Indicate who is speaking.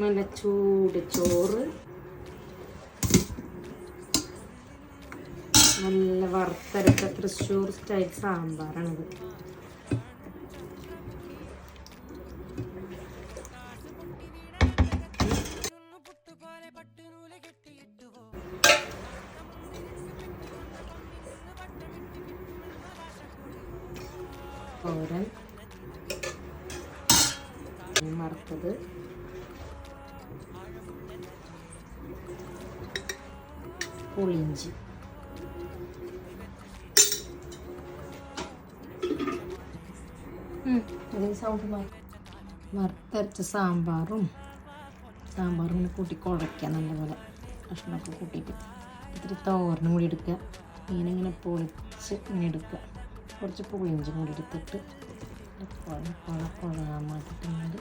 Speaker 1: നല്ല ചൂട് ചോറ്, നല്ല വറുത്തരച്ച തൃശ്ശൂർ സ്റ്റൈൽ സാമ്പാറാണിത്. തോരൻ, വറുത്തത്, പുളിയിഞ്ചി, വറുത്തരച്ച സാമ്പാറും ഇങ്ങനെ കൂട്ടി കുഴയ്ക്കുക. നല്ലപോലെ കഷ്ണമൊക്കെ കൂട്ടിയിട്ട് ഇത്തിരി തോരനും കൂടി എടുക്കുക. ഇങ്ങനെ പൊളിച്ച് ഇങ്ങനെ എടുക്കുക. കുറച്ച് പുളിയിഞ്ചി കൂടി എടുത്തിട്ട് കുഴ മാറ്റിയിട്ട്